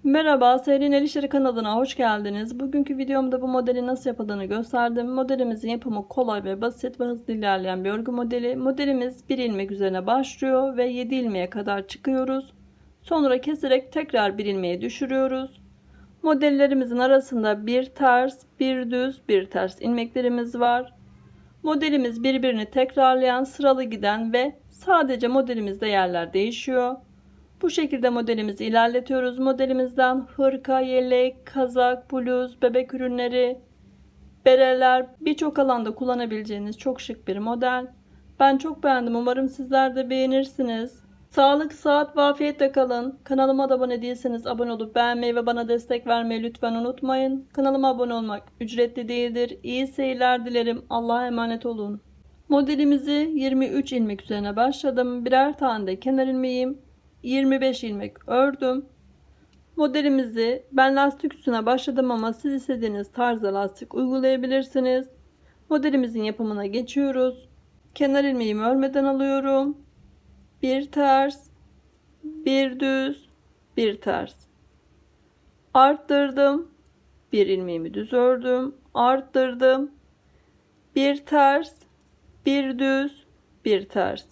Merhaba, Seyrin El İşleri kanalına hoş geldiniz. Bugünkü videomda bu modeli nasıl yapıldığını gösterdim. Modelimizin yapımı kolay ve basit ve hızlı ilerleyen bir örgü modeli. Modelimiz bir ilmek üzerine başlıyor ve 7 ilmeğe kadar çıkıyoruz. Sonra keserek tekrar bir ilmeğe düşürüyoruz. Modellerimizin arasında bir ters, bir düz, bir ters ilmeklerimiz var. Modelimiz birbirini tekrarlayan, sıralı giden ve sadece modelimizde yerler değişiyor. Bu şekilde modelimizi ilerletiyoruz. Modelimizden hırka, yelek, kazak, bluz, bebek ürünleri, bereler, birçok alanda kullanabileceğiniz çok şık bir model. Ben çok beğendim. Umarım sizler de beğenirsiniz. Sağlık, sıhhat ve afiyetle kalın. Kanalıma da abone değilseniz abone olup beğenmeyi ve bana destek vermeyi lütfen unutmayın. Kanalıma abone olmak ücretli değildir. İyi seyirler dilerim. Allah'a emanet olun. Modelimizi 23 ilmek üzerine başladım. Birer tane de kenar ilmeğim, 25 ilmek ördüm. Modelimizi ben lastik üstüne başladım ama siz istediğiniz tarzda lastik uygulayabilirsiniz. Modelimizin yapımına geçiyoruz. Kenar ilmeğimi örmeden alıyorum. Bir ters, bir düz, bir ters. Arttırdım. Bir ilmeğimi düz ördüm. Arttırdım. Bir ters, bir düz, bir ters.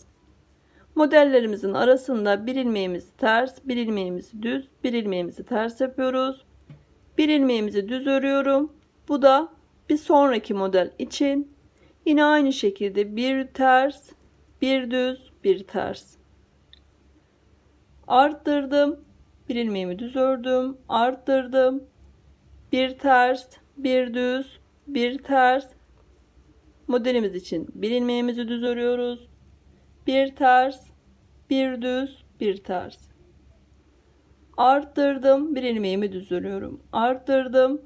Modellerimizin arasında bir ilmeğimizi ters, bir ilmeğimizi düz, bir ilmeğimizi ters yapıyoruz. Bir ilmeğimizi düz örüyorum. Bu da bir sonraki model için yine aynı şekilde bir ters, bir düz, bir ters. Arttırdım. Bir ilmeğimi düz ördüm. Arttırdım. Bir ters, bir düz, bir ters. Modelimiz için bir ilmeğimizi düz örüyoruz. Bir ters, bir düz, bir ters. Arttırdım, bir ilmeğimi düz örüyorum. Arttırdım.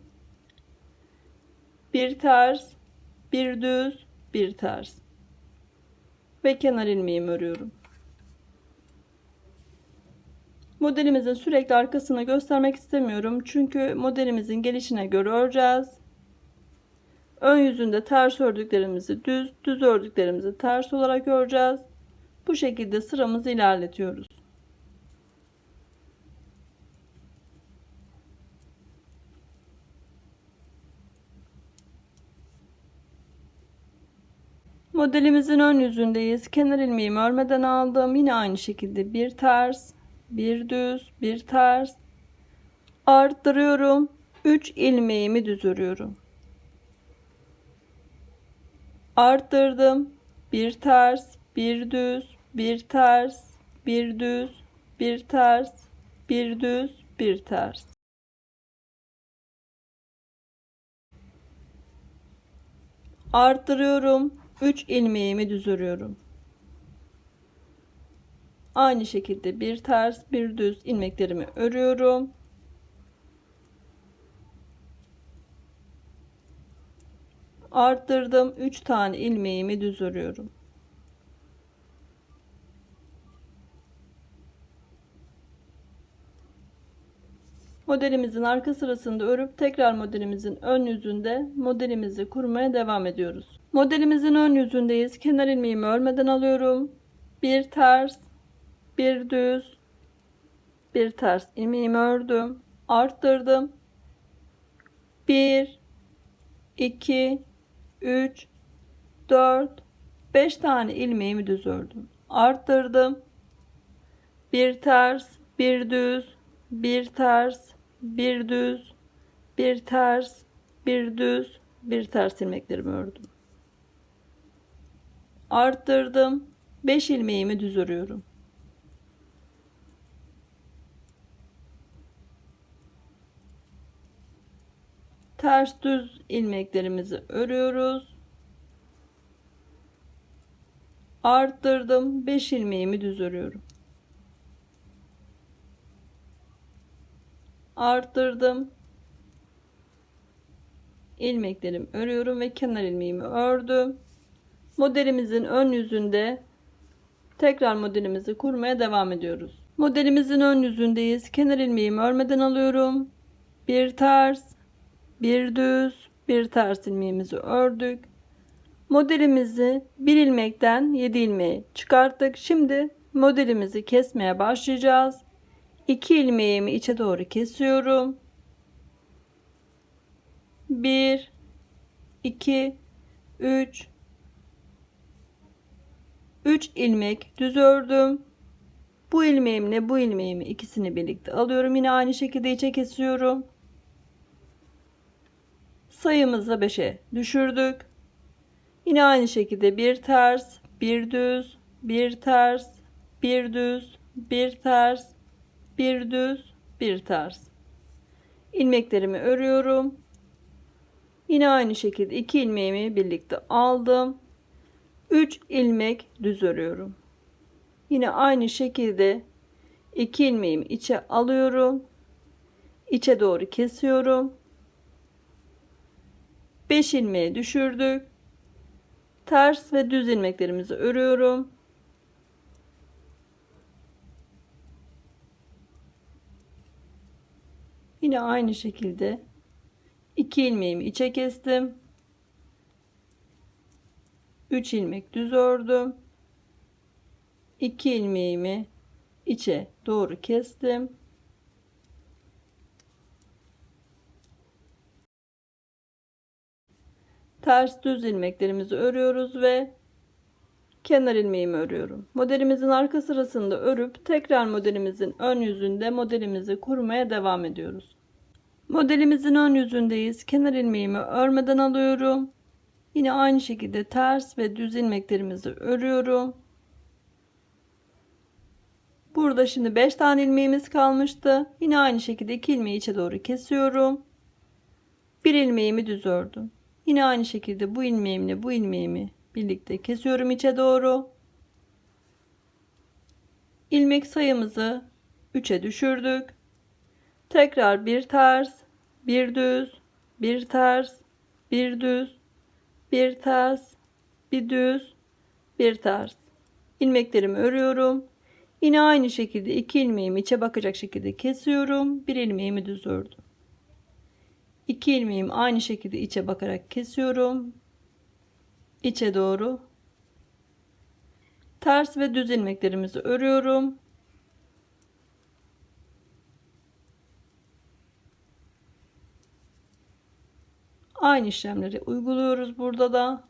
Bir ters, bir düz, bir ters. Ve kenar ilmeğimi örüyorum. Modelimizin sürekli arkasını göstermek istemiyorum. Çünkü modelimizin gelişine göre öreceğiz. Ön yüzünde ters ördüklerimizi düz, düz ördüklerimizi ters olarak öreceğiz. Bu şekilde sıramızı ilerletiyoruz. Modelimizin ön yüzündeyiz. Kenar ilmeğimi örmeden aldım. Yine aynı şekilde bir ters, bir düz, bir ters. Arttırıyorum. 3 ilmeğimi düz örüyorum. Arttırdım. Bir ters, bir düz, bir ters, bir düz, bir ters, bir düz, bir ters. Arttırıyorum. 3 ilmeğimi düz örüyorum. Aynı şekilde bir ters, bir düz ilmeklerimi örüyorum. Arttırdım. 3 tane ilmeğimi düz örüyorum. Modelimizin arka sırasında örüp tekrar modelimizin ön yüzünde modelimizi kurmaya devam ediyoruz. Modelimizin ön yüzündeyiz. Kenar ilmeğimi örmeden alıyorum. Bir ters, bir düz, bir ters ilmeğimi ördüm. Arttırdım. 1, 2, 3, 4, 5 tane ilmeğimi düz ördüm. Arttırdım. Bir ters, bir düz, bir ters, bir düz, bir ters, bir düz, bir ters ilmeklerimi ördüm. Arttırdım. 5 ilmeğimi düz örüyorum. Ters düz ilmeklerimizi örüyoruz. Arttırdım. 5 ilmeğimi düz örüyorum. Arttırdım. İlmeklerimi örüyorum ve kenar ilmeğimi ördüm. Modelimizin ön yüzünde tekrar modelimizi kurmaya devam ediyoruz. Modelimizin ön yüzündeyiz. Kenar ilmeğimi örmeden alıyorum. Bir ters, bir düz, bir ters ilmeğimizi ördük. Modelimizi bir ilmekten 7 ilmeğe çıkarttık. Şimdi modelimizi kesmeye başlayacağız. 2 ilmeğimi içe doğru kesiyorum. 1 2 3 3 ilmek düz ördüm. Bu ilmeğimle bu ilmeğimi ikisini birlikte alıyorum. Yine aynı şekilde içe kesiyorum. Sayımızı 5'e düşürdük. Yine aynı şekilde bir ters, bir düz, bir ters, bir düz, bir ters, bir düz, bir ters. İlmeklerimi örüyorum. Yine aynı şekilde 2 ilmeğimi birlikte aldım. 3 ilmek düz örüyorum. Yine aynı şekilde 2 ilmeğimi içe alıyorum. İçe doğru kesiyorum. 5 ilmeği düşürdük. Ters ve düz ilmeklerimizi örüyorum. Yine aynı şekilde 2 ilmeğimi içe kestim. 3 ilmek düz ördüm. 2 ilmeğimi içe doğru kestim. Ters düz ilmeklerimizi örüyoruz ve kenar ilmeğimi örüyorum. Modelimizin arka sırasında örüp tekrar modelimizin ön yüzünde modelimizi kurmaya devam ediyoruz. Modelimizin ön yüzündeyiz. Kenar ilmeğimi örmeden alıyorum. Yine aynı şekilde ters ve düz ilmeklerimizi örüyorum. Burada şimdi 5 tane ilmeğimiz kalmıştı. Yine aynı şekilde 2 ilmeği içe doğru kesiyorum. 1 ilmeğimi düz ördüm. Yine aynı şekilde bu ilmeğimle bu ilmeğimi birlikte kesiyorum içe doğru. İlmek sayımızı 3'e düşürdük. Tekrar bir ters, bir düz, bir ters, bir düz, bir ters, bir düz, bir ters. İlmeklerimi örüyorum. Yine aynı şekilde 2 ilmeğimi içe bakacak şekilde kesiyorum. 1 ilmeğimi düz ördüm. 2 ilmeğimi aynı şekilde içe bakarak kesiyorum. İçe doğru. Ters ve düz ilmeklerimizi örüyorum. Aynı işlemleri uyguluyoruz burada da.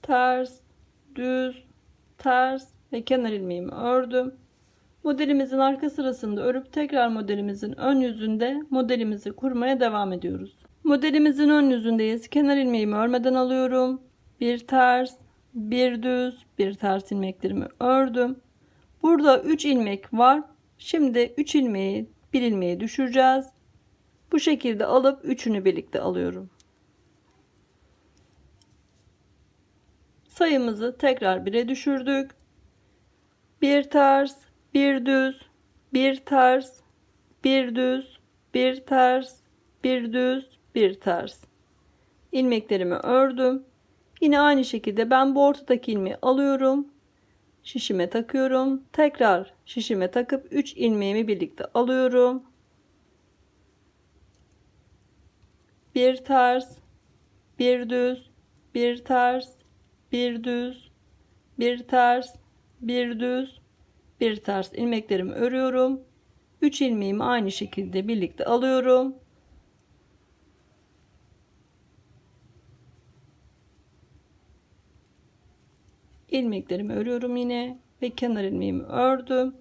Ters, düz, ters ve kenar ilmeğimi ördüm. Modelimizin arka sırasında örüp tekrar modelimizin ön yüzünde modelimizi kurmaya devam ediyoruz. Modelimizin ön yüzündeyiz. Kenar ilmeğimi örmeden alıyorum. Bir ters, bir düz, bir ters ilmeklerimi ördüm. Burada 3 ilmek var. Şimdi 3 ilmeği 1 ilmeği düşüreceğiz. Bu şekilde alıp üçünü birlikte alıyorum. Sayımızı tekrar 1'e düşürdük. Bir ters, bir düz, bir ters, bir düz, bir ters, bir düz, bir ters. İlmeklerimi ördüm. Yine aynı şekilde ben bu ortadaki ilmeği alıyorum. Şişime takıyorum. Tekrar şişime takıp 3 ilmeğimi birlikte alıyorum. Bir ters, bir düz, bir ters, bir düz, bir ters, bir düz, bir ters ilmeklerimi örüyorum. 3 ilmeğimi aynı şekilde birlikte alıyorum. İlmeklerimi örüyorum yine ve kenar ilmeğimi ördüm.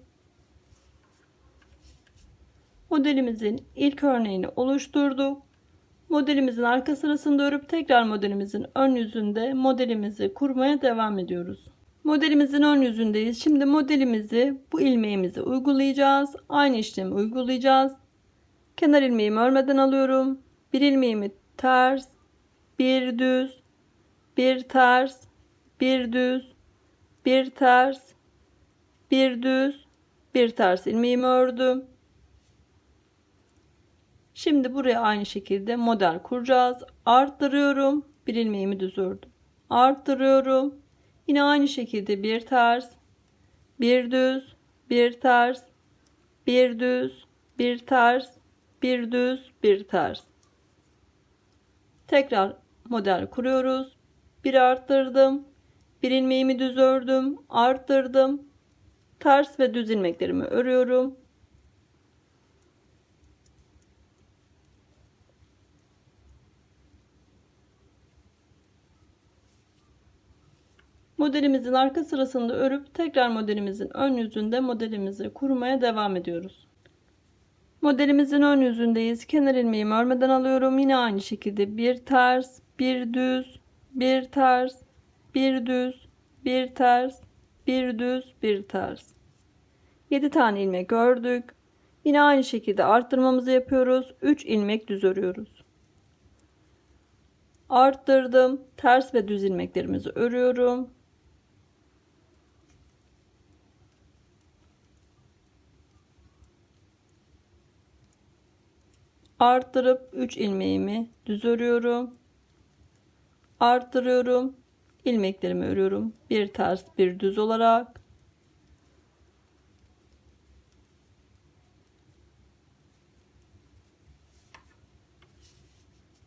Modelimizin ilk örneğini oluşturduk. Modelimizin arka sırasında örüp tekrar modelimizin ön yüzünde modelimizi kurmaya devam ediyoruz. Modelimizin ön yüzündeyiz. Şimdi modelimizi bu ilmeğimize uygulayacağız. Aynı işlemi uygulayacağız. Kenar ilmeğimi örmeden alıyorum. Bir ilmeğimi ters, bir düz, bir ters, bir düz, bir ters, bir düz, bir ters ilmeğimi ördüm. Şimdi buraya aynı şekilde model kuracağız. Arttırıyorum. Bir ilmeğimi düz ördüm. Arttırıyorum. Yine aynı şekilde bir ters, bir düz, bir ters, bir düz, bir ters, bir düz, bir ters. Tekrar model kuruyoruz. Bir arttırdım. Bir ilmeğimi düz ördüm, arttırdım. Ters ve düz ilmeklerimi örüyorum. Modelimizin arka sırasında örüp tekrar modelimizin ön yüzünde modelimizi kurmaya devam ediyoruz. Modelimizin ön yüzündeyiz. Kenar ilmeğimi örmeden alıyorum. Yine aynı şekilde bir ters, bir düz, bir ters, bir düz, bir ters, bir düz, bir ters. 7 tane ilmek ördük. Yine aynı şekilde arttırmamızı yapıyoruz. 3 ilmek düz örüyoruz. Arttırdım. Ters ve düz ilmeklerimizi örüyorum. Arttırıp 3 ilmeğimi düz örüyorum. Arttırıyorum. İlmeklerimi örüyorum. Bir ters, bir düz olarak.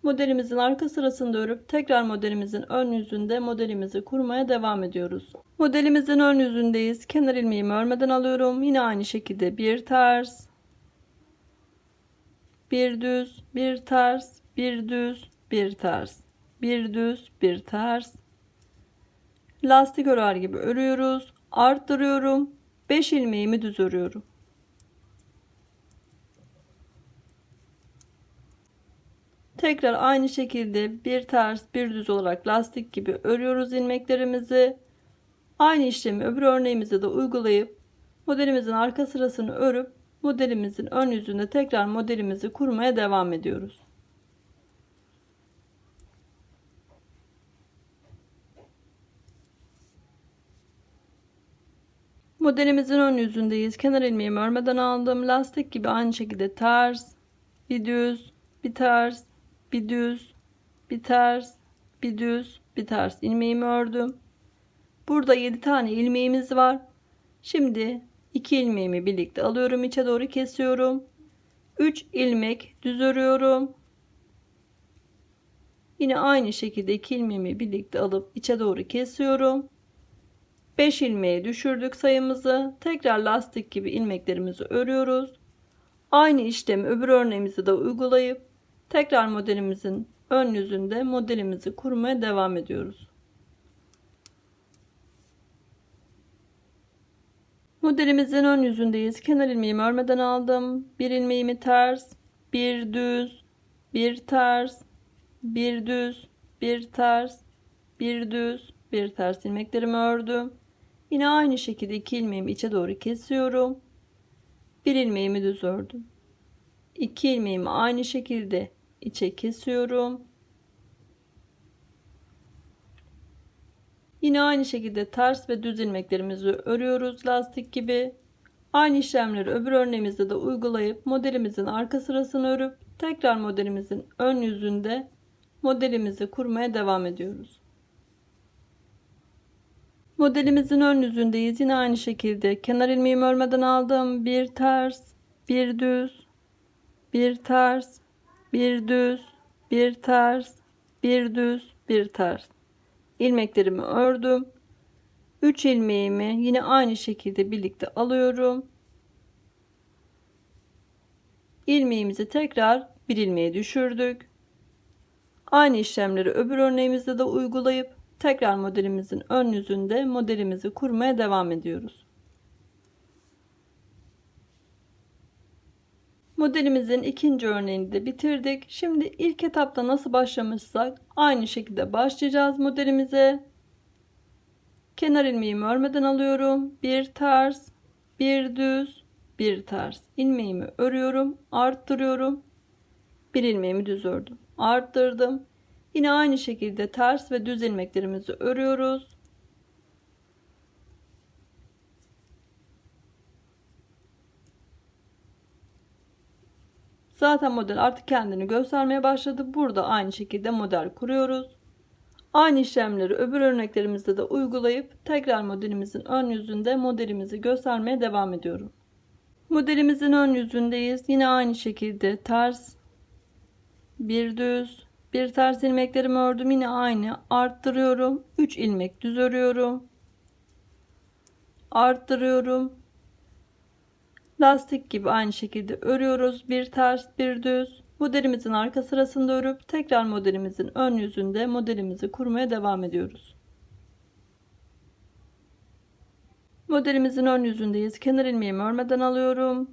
Modelimizin arka sırasında örüp tekrar modelimizin ön yüzünde modelimizi kurmaya devam ediyoruz. Modelimizin ön yüzündeyiz. Kenar ilmeğimi örmeden alıyorum. Yine aynı şekilde bir ters, bir düz, bir ters, bir düz, bir ters, bir düz, bir ters. Lastik örer gibi örüyoruz. Arttırıyorum. 5 ilmeğimi düz örüyorum. Tekrar aynı şekilde bir ters bir düz olarak lastik gibi örüyoruz ilmeklerimizi. Aynı işlemi öbür örneğimize de uygulayıp modelimizin arka sırasını örüp modelimizin ön yüzünde tekrar modelimizi kurmaya devam ediyoruz. Modelimizin ön yüzündeyiz. Kenar ilmeğimi örmeden aldım. Lastik gibi aynı şekilde ters, bir düz, bir ters, bir düz, bir ters, bir düz, bir ters ilmeğimi ördüm. Burada 7 tane ilmeğimiz var. Şimdi 2 ilmeğimi birlikte alıyorum, içe doğru kesiyorum. 3 ilmek düz örüyorum. Yine aynı şekilde 2 ilmeğimi birlikte alıp içe doğru kesiyorum. 5 ilmeğe düşürdük sayımızı. Tekrar lastik gibi ilmeklerimizi örüyoruz. Aynı işlemi öbür örneğimizi de uygulayıp tekrar modelimizin ön yüzünde modelimizi kurmaya devam ediyoruz. Modelimizin ön yüzündeyiz. Kenar ilmeğimi örmeden aldım. Bir ilmeğimi ters, bir düz, bir ters, bir düz, bir ters, bir düz, bir ters ilmeklerimi ördüm. Yine aynı şekilde 2 ilmeğimi içe doğru kesiyorum. Bir ilmeğimi düz ördüm. 2 ilmeğimi aynı şekilde içe kesiyorum. Yine aynı şekilde ters ve düz ilmeklerimizi örüyoruz lastik gibi. Aynı işlemleri öbür örneğimizde de uygulayıp modelimizin arka sırasını örüp tekrar modelimizin ön yüzünde modelimizi kurmaya devam ediyoruz. Modelimizin ön yüzündeyiz. Yine aynı şekilde kenar ilmeğimi örmeden aldım. Bir ters, bir düz, bir ters, bir düz, bir ters, bir düz, bir ters. İlmeklerimi ördüm. 3 ilmeğimi yine aynı şekilde birlikte alıyorum. İlmeğimizi tekrar bir ilmeğe düşürdük. Aynı işlemleri öbür örneğimizde de uygulayıp tekrar modelimizin ön yüzünde modelimizi kurmaya devam ediyoruz. Modelimizin ikinci örneğini de bitirdik. Şimdi ilk etapta nasıl başlamışsak aynı şekilde başlayacağız modelimize. Kenar ilmeğimi örmeden alıyorum. Bir ters, bir düz, bir ters. İlmeğimi örüyorum, arttırıyorum. Bir ilmeğimi düz ördüm, arttırdım. Yine aynı şekilde ters ve düz ilmeklerimizi örüyoruz. Zaten model artık kendini göstermeye başladı. Burada aynı şekilde model kuruyoruz. Aynı işlemleri öbür örneklerimizde de uygulayıp tekrar modelimizin ön yüzünde modelimizi göstermeye devam ediyorum. Modelimizin ön yüzündeyiz. Yine aynı şekilde ters, bir düz, Bir ters ilmeklerimi ördüm. Yine aynı arttırıyorum. 3 ilmek düz örüyorum. Arttırıyorum. Lastik gibi aynı şekilde örüyoruz. Bir ters bir düz. Modelimizin arka sırasında örüp tekrar modelimizin ön yüzünde modelimizi kurmaya devam ediyoruz. Modelimizin ön yüzündeyiz. Kenar ilmeğimi örmeden alıyorum.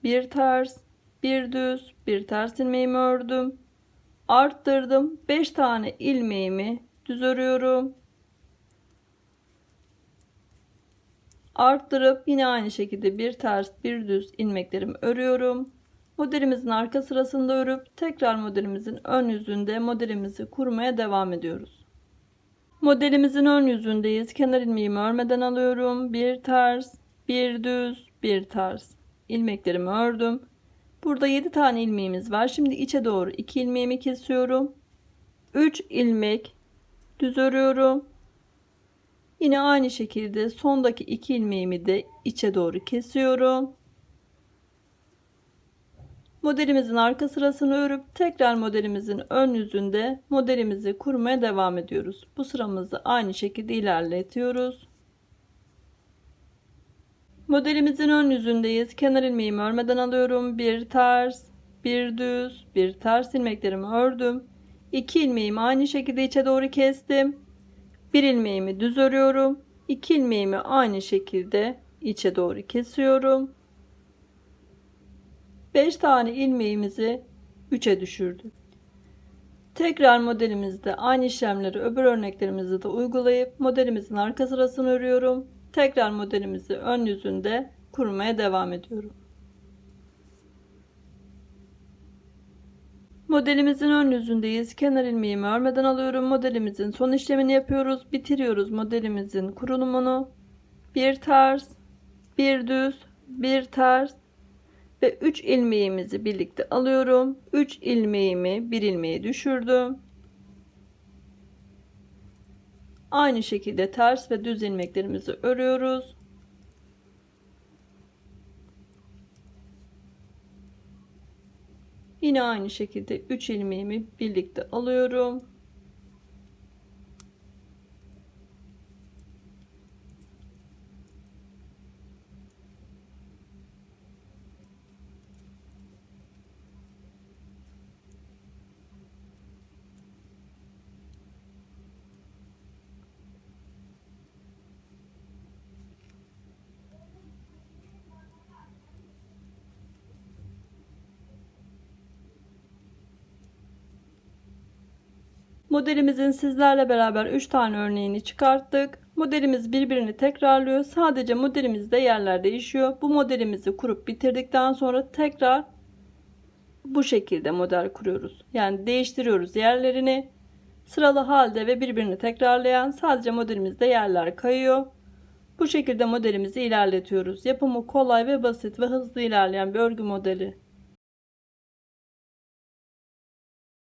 Bir ters, bir düz, bir ters ilmeğimi ördüm. Arttırdım. 5 tane ilmeğimi düz örüyorum. Arttırıp yine aynı şekilde bir ters, bir düz ilmeklerimi örüyorum. Modelimizin arka sırasında örüp tekrar modelimizin ön yüzünde modelimizi kurmaya devam ediyoruz. Modelimizin ön yüzündeyiz. Kenar ilmeğimi örmeden alıyorum. Bir ters, bir düz, bir ters. İlmeklerimi ördüm. Burada 7 tane ilmeğimiz var. Şimdi içe doğru 2 ilmeğimi kesiyorum. 3 ilmek düz örüyorum. Yine aynı şekilde sondaki 2 ilmeğimi de içe doğru kesiyorum. Modelimizin arka sırasını örüp tekrar modelimizin ön yüzünde modelimizi kurmaya devam ediyoruz. Bu sıramızı aynı şekilde ilerletiyoruz. Modelimizin ön yüzündeyiz. Kenar ilmeğimi örmeden alıyorum. Bir ters, bir düz, bir ters ilmeklerimi ördüm. 2 ilmeğimi aynı şekilde içe doğru kestim. Bir ilmeğimi düz örüyorum. 2 ilmeğimi aynı şekilde içe doğru kesiyorum. 5 tane ilmeğimizi 3'e düşürdüm. Tekrar modelimizde aynı işlemleri öbür örneklerimizde de uygulayıp modelimizin arka sırasını örüyorum. Tekrar modelimizi ön yüzünde kurmaya devam ediyorum. Modelimizin ön yüzündeyiz. Kenar ilmeğimi örmeden alıyorum. Modelimizin son işlemini yapıyoruz. Bitiriyoruz modelimizin kurulumunu. Bir ters, bir düz, bir ters ve 3 ilmeğimizi birlikte alıyorum. 3 ilmeğimi bir ilmeğe düşürdüm. Aynı şekilde ters ve düz ilmeklerimizi örüyoruz. Yine aynı şekilde 3 ilmeğimi birlikte alıyorum. Modelimizin sizlerle beraber 3 tane örneğini çıkarttık. Modelimiz birbirini tekrarlıyor. Sadece modelimizde yerler değişiyor. Bu modelimizi kurup bitirdikten sonra tekrar bu şekilde model kuruyoruz. Yani değiştiriyoruz yerlerini. Sıralı halde ve birbirini tekrarlayan, sadece modelimizde yerler kayıyor. Bu şekilde modelimizi ilerletiyoruz. Yapımı kolay ve basit ve hızlı ilerleyen bir örgü modeli.